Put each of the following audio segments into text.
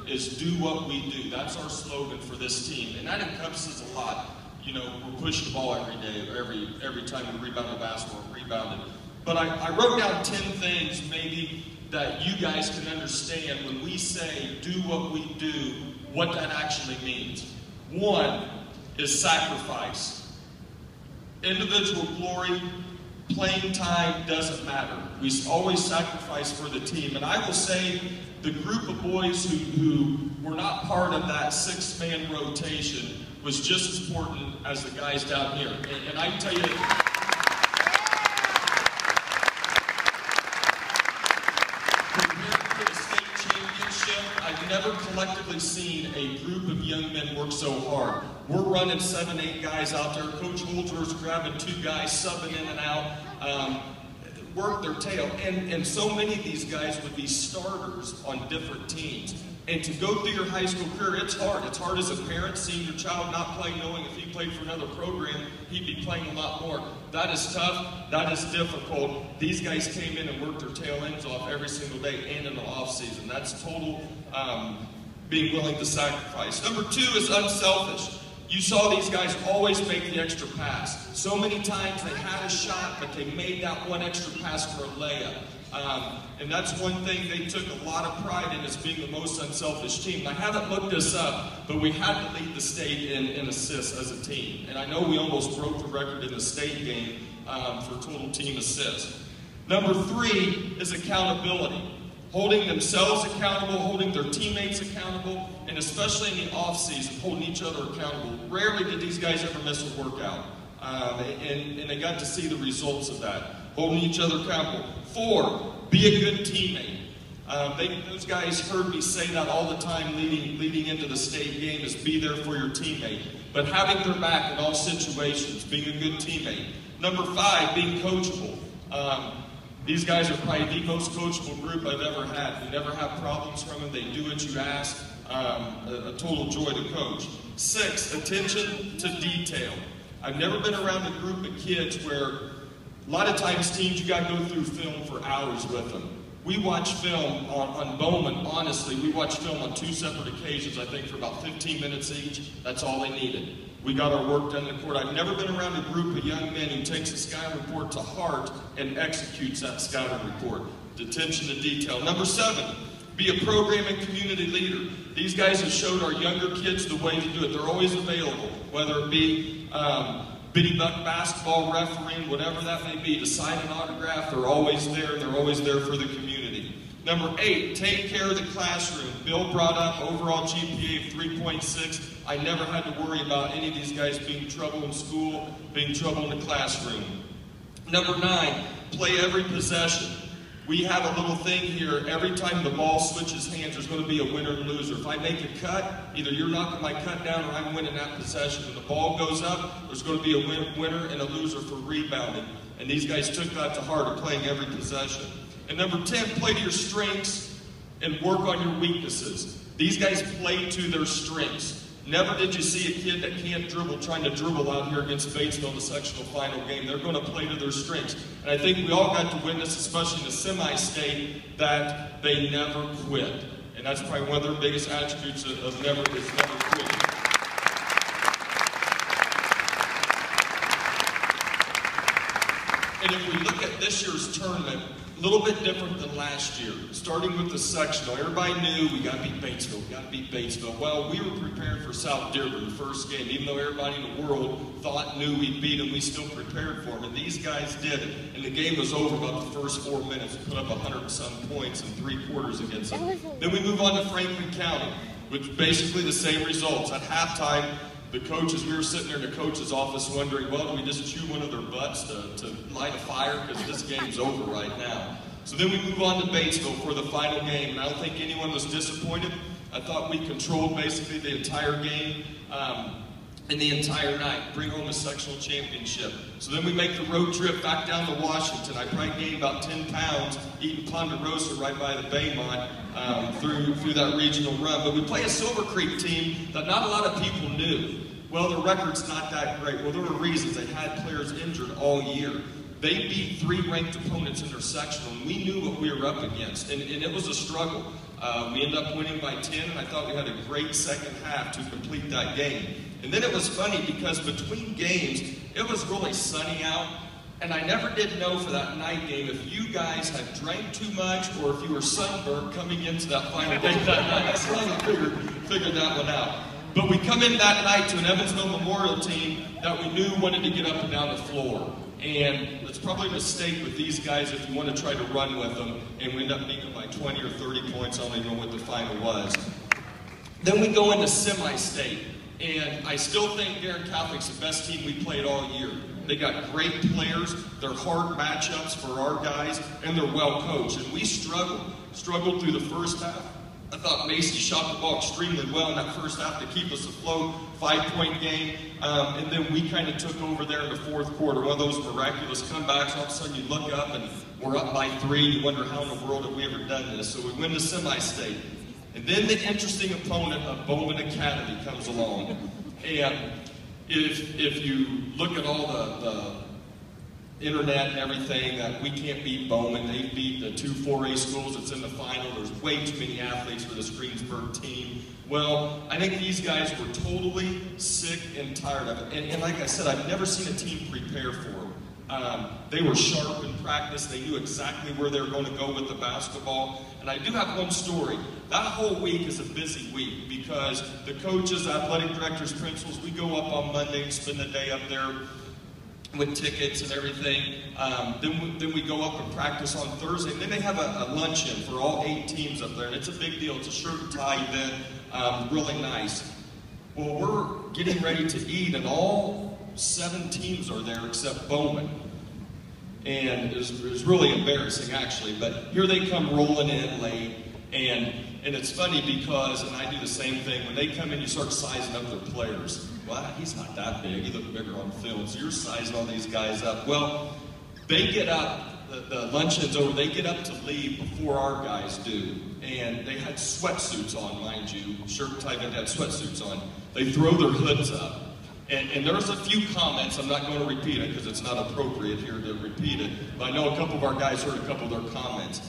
is do what we do. That's our slogan for this team, and that encompasses a lot. You know, we're pushing the ball every day, every time we rebound the basketball, rebounded. But I wrote down 10 things maybe that you guys can understand when we say do what we do, what that actually means. One is sacrifice. Individual glory, playing time doesn't matter. We always sacrifice for the team. And I will say the group of boys who were not part of that 6-man rotation was just as important as the guys down here. And I can tell you, preparing for the state championship, I've never collectively seen a group of young men work so hard. We're running 7, 8 guys out there. Coach Holder's grabbing 2 guys, subbing in and out, work their tail. And so many of these guys would be starters on different teams. And to go through your high school career, it's hard. It's hard as a parent seeing your child not play, knowing if he played for another program, he'd be playing a lot more. That is tough. That is difficult. These guys came in and worked their tail ends off every single day and in the off season. That's total being willing to sacrifice. Number 2 is unselfish. You saw these guys always make the extra pass. So many times they had a shot, but they made that one extra pass for a layup. And that's one thing they took a lot of pride in, as being the most unselfish team. And I haven't looked this up, but we had to lead the state in assists as a team. And I know we almost broke the record in the state game for total team assists. Number 3 is accountability. Holding themselves accountable, holding their teammates accountable, and especially in the off-season, holding each other accountable. Rarely did these guys ever miss a workout. And they got to see the results of that. Holding each other accountable. 4, be a good teammate. Those guys heard me say that all the time leading into the state game, is be there for your teammate. But having their back in all situations, being a good teammate. Number 5, being coachable. These guys are probably the most coachable group I've ever had. We never have problems from them. They do what you ask. A total joy to coach. 6, attention to detail. I've never been around a group of kids where a lot of times teams, you got to go through film for hours with them. We watch film on Bowman, honestly. We watched film on 2 separate occasions, I think, for about 15 minutes each. That's all they needed. We got our work done in the court. I've never been around a group of young men who takes a scouting report to heart and executes that scouting report. Attention to detail. Number 7, be a program and community leader. These guys have showed our younger kids the way to do it. They're always available, whether it be bitty buck basketball, refereeing, whatever that may be, to sign an autograph. They're always there, and they're always there for the community. Number 8, take care of the classroom. Bill brought up overall GPA of 3.6. I never had to worry about any of these guys being trouble in school, being trouble in the classroom. Number 9, play every possession. We have a little thing here. Every time the ball switches hands, there's going to be a winner and loser. If I make a cut, either you're knocking my cut down or I'm winning that possession. When the ball goes up, there's going to be a winner and a loser for rebounding. And these guys took that to heart of playing every possession. And number 10, play to your strengths and work on your weaknesses. These guys play to their strengths. Never did you see a kid that can't dribble trying to dribble out here against Batesville in the sectional final game. They're going to play to their strengths. And I think we all got to witness, especially in the semi-state, that they never quit. And that's probably one of their biggest attributes of never quit. And if we look at this year's tournament, a little bit different than last year. Starting with the sectional, everybody knew we got to beat Batesville, we got to beat Batesville. Well, we were prepared for South Dearborn the first game. Even though everybody in the world knew we'd beat them, we still prepared for them. And these guys did it. And the game was over about the first 4 minutes. We put up 100 and some points in 3 quarters against them. Then we move on to Franklin County, which basically the same results. At halftime, the coaches, we were sitting there in the coach's office wondering, well, do we just chew one of their butts to light a fire? Because this game's over right now. So then we move on to Batesville for the final game, and I don't think anyone was disappointed. I thought we controlled basically the entire game and the entire night, bring home a sectional championship. So then we make the road trip back down to Washington. I probably gained about 10 pounds eating Ponderosa right by the Baymont through that regional run. But we play a Silver Creek team that not a lot of people knew. Well, their record's not that great. Well, there were reasons. They had players injured all year. they beat 3 ranked opponents in their sectional, and we knew what we were up against, and it was a struggle. We ended up winning by 10, and I thought we had a great second half to complete that game. And then it was funny because between games, it was really sunny out, and I never did know for that night game if you guys had drank too much or if you were sunburned coming into that final game that night. I still haven't figured that one out. But we come in that night to an Evansville Memorial team that we knew wanted to get up and down the floor. And it's probably a mistake with these guys if you want to try to run with them, and we end up beating them by 20 or 30 points. I don't even know what the final was. Then we go into semi-state, and I still think Guerin Catholic's the best team we played all year. They got great players, they're hard matchups for our guys, and they're well coached. And we struggled through the first half. I thought Macy shot the ball extremely well in that first half to keep us afloat, 5-point game. And then we kind of took over there in the fourth quarter. One of those miraculous comebacks. All of a sudden you look up and we're up by 3. You wonder how in the world have we ever done this? So we win the semi-state. And then the interesting opponent of Bowman Academy comes along. And if you look at all the internet and everything, that we can't beat Bowman. They beat the 2 4A schools that's in the final. There's way too many athletes for this Greensburg team. Well, I think these guys were totally sick and tired of it. And like I said, I've never seen a team prepare for them. They were sharp in practice. They knew exactly where they were going to go with the basketball. And I do have one story. That whole week is a busy week because the coaches, athletic directors, principals, we go up on Monday and spend the day up there with tickets and everything. Then we go up and practice on Thursday. And then they have a luncheon for all 8 teams up there. And it's a big deal. It's a shirt and tie event. Really nice. Well, we're getting ready to eat, and all 7 teams are there except Bowman. And it was really embarrassing, actually. But here they come rolling in late. And it's funny because, and I do the same thing, when they come in, you start sizing up their players. Well, he's not that big. He looked bigger on film. So you're sizing all these guys up. Well, they get up, the luncheon's over, they get up to leave before our guys do. And they had sweatsuits on, mind you. Shirt and tie, they had sweatsuits on. They throw their hoods up. And there's a few comments. I'm not going to repeat it because it's not appropriate here to repeat it. But I know a couple of our guys heard a couple of their comments.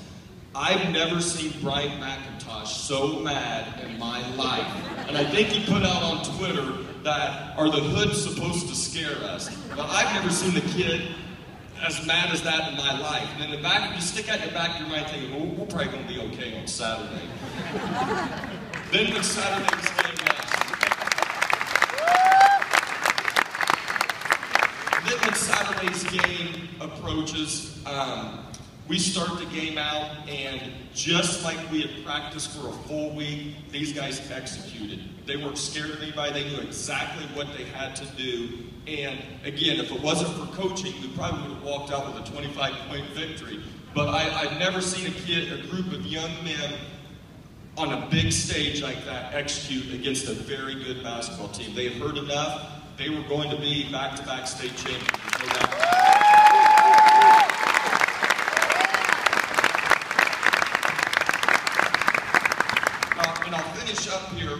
I've never seen Brian McIntosh so mad in my life. And I think he put out on Twitter that, are the hoods supposed to scare us? But I've never seen the kid as mad as that in my life. And in the back, you stick out your back of your mind thinking, well, we're probably going to be okay on Saturday. Then when Saturday's game Then when Saturday's game approaches, we start the game out, and just like we had practiced for a full week, these guys executed. They weren't scared of anybody. They knew exactly what they had to do. And again, if it wasn't for coaching, we probably would have walked out with a 25-point victory. But I've never seen a group of young men on a big stage like that execute against a very good basketball team. They had heard enough. They were going to be back-to-back state champions. And I'll finish up here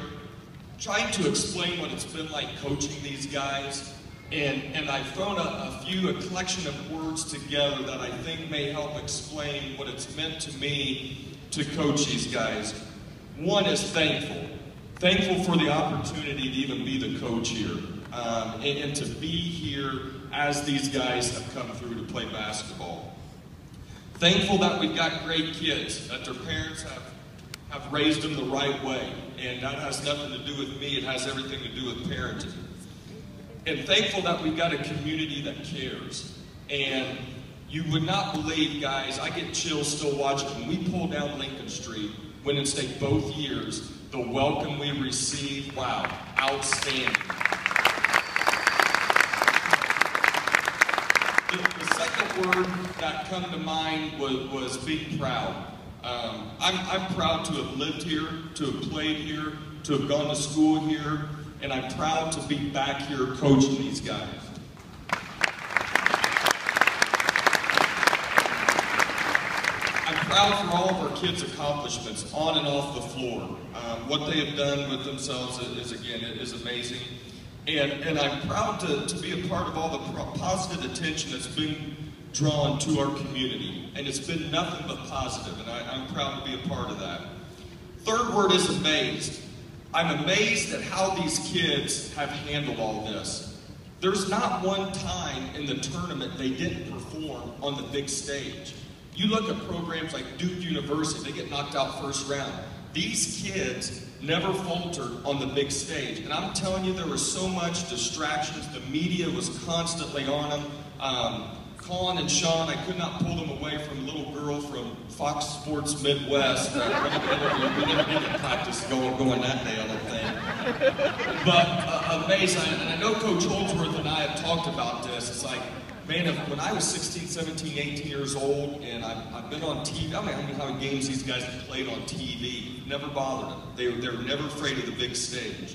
trying to explain what it's been like coaching these guys. And I've thrown a collection of words together that I think may help explain what it's meant to me to coach these guys. One is thankful. Thankful for the opportunity to even be the coach here. And to be here as these guys have come through to play basketball. Thankful that we've got great kids, that their parents have raised them the right way. And that has nothing to do with me, it has everything to do with parenting. And thankful that we've got a community that cares. And you would not believe, guys, I get chills still watching. When we pull down Lincoln Street, Winton State both years, the welcome we received, wow, outstanding. The second word that come to mind was being proud. I'm proud to have lived here, to have played here, to have gone to school here, and I'm proud to be back here coaching these guys. I'm proud for all of our kids' accomplishments on and off the floor. What they have done with themselves is amazing. And I'm proud to be a part of all the positive attention that's been drawn to our community, and it's been nothing but positive, and I'm proud to be a part of that. Third word is amazed. I'm amazed at how these kids have handled all this. There's not one time in the tournament they didn't perform on the big stage. You look at programs like Duke University, they get knocked out first round. These kids never faltered on the big stage. And I'm telling you, there was so much distractions. The media was constantly on them. Colin and Sean, I could not pull them away from a little girl from Fox Sports Midwest. We didn't need to practice going that day, I don't think. But amazing. And I know Coach Holdsworth and I have talked about this. It's like, man, when I was 16, 17, 18 years old, and I've been on TV, I mean, how many games these guys have played on TV, never bothered them. They're never afraid of the big stage.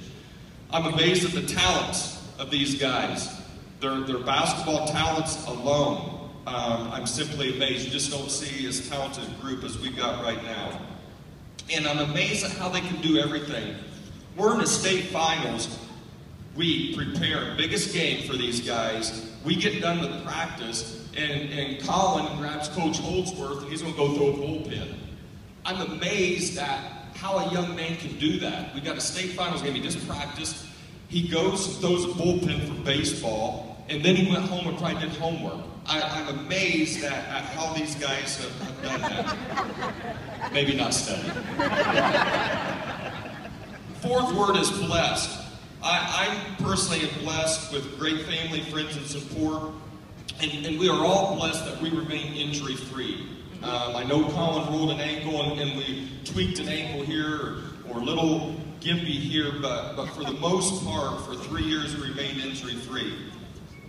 I'm amazed at the talents of these guys. Their basketball talents alone, I'm simply amazed. You just don't see as talented a group as we've got right now. And I'm amazed at how they can do everything. We're in the state finals. We prepare, biggest game for these guys. We get done with practice, and Colin grabs Coach Holdsworth, and he's going to go throw a bullpen. I'm amazed at how a young man can do that. We got a state finals game. He just practiced. He goes and throws a bullpen for baseball, and then he went home and probably did homework. I'm amazed at how these guys have done that. Maybe not study. Fourth word is blessed. I'm personally blessed with great family, friends, and support, and we are all blessed that we remain injury-free. I know Colin rolled an ankle, and we tweaked an ankle here, or little gimpy here, but for the most part, for 3 years, we remained injury-free.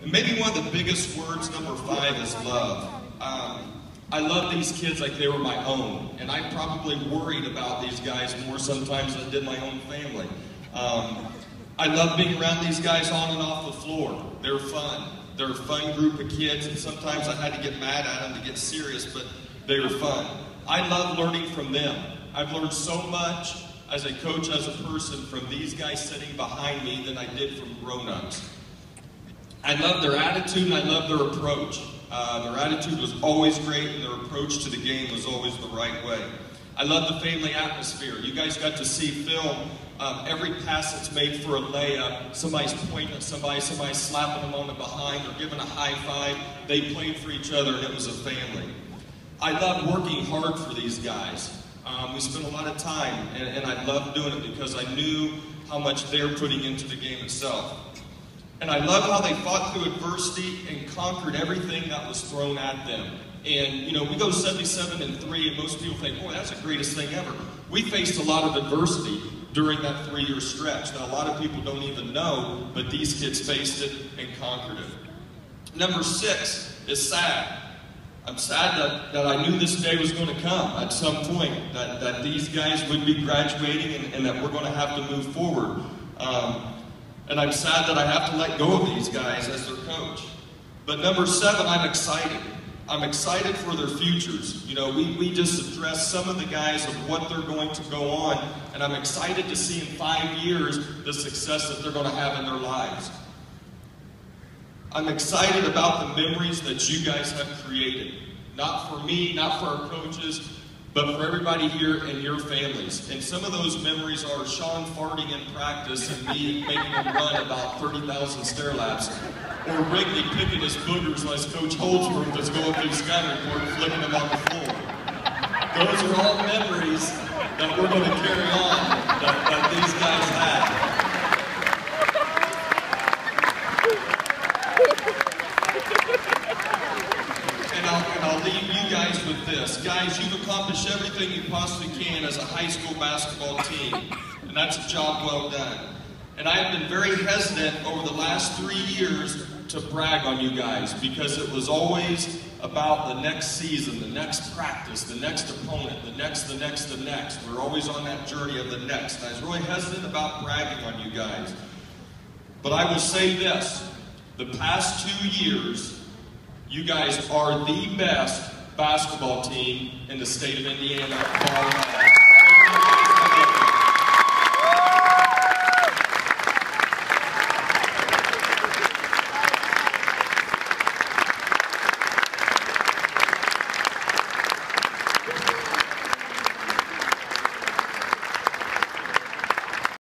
And maybe one of the biggest words, number 5, is love. I love these kids like they were my own, and I probably worried about these guys more sometimes than I did my own family. I love being around these guys on and off the floor. They're fun. They're a fun group of kids, and sometimes I had to get mad at them to get serious, but they were fun. I love learning from them. I've learned so much as a coach, as a person, from these guys sitting behind me than I did from grown-ups. I love their attitude, and I love their approach. Their attitude was always great, and their approach to the game was always the right way. I love the family atmosphere. You guys got to see film. Every pass that's made for a layup, somebody's pointing at somebody's slapping them on the behind, or giving a high five. They played for each other, and it was a family. I love working hard for these guys. We spent a lot of time, and I loved doing it because I knew how much they're putting into the game itself. And I love how they fought through adversity and conquered everything that was thrown at them. And, you know, we go 77-3, and most people think, boy, that's the greatest thing ever. We faced a lot of adversity during that 3-year stretch. Now, a lot of people don't even know, but these kids faced it and conquered it. Number 6 is sad. I'm sad that I knew this day was going to come at some point, that these guys would be graduating and that we're going to have to move forward. And I'm sad that I have to let go of these guys as their coach. But number 7, I'm excited. I'm excited for their futures. You know, we just addressed some of the guys of what they're going to go on, and I'm excited to see in 5 years the success that they're going to have in their lives. I'm excited about the memories that you guys have created. Not for me, not for our coaches, but for everybody here and your families. And some of those memories are Sean farting in practice and me making him run about 30,000 stair laps, or Wrigley picking his boogers as Coach Holdsworth was going through the scouting report and flicking them on the floor. Those are all memories that we're going to carry on that these guys had. And I'll leave you guys with this. Guys, you've accomplished everything you possibly can as a high school basketball team, and that's a job well done. And I have been very hesitant over the last 3 years to brag on you guys, because it was always about the next season, the next practice, the next opponent, the next. We're always on that journey of the next. And I was really hesitant about bragging on you guys. But I will say this, the past 2 years, you guys are the best basketball team in the state of Indiana.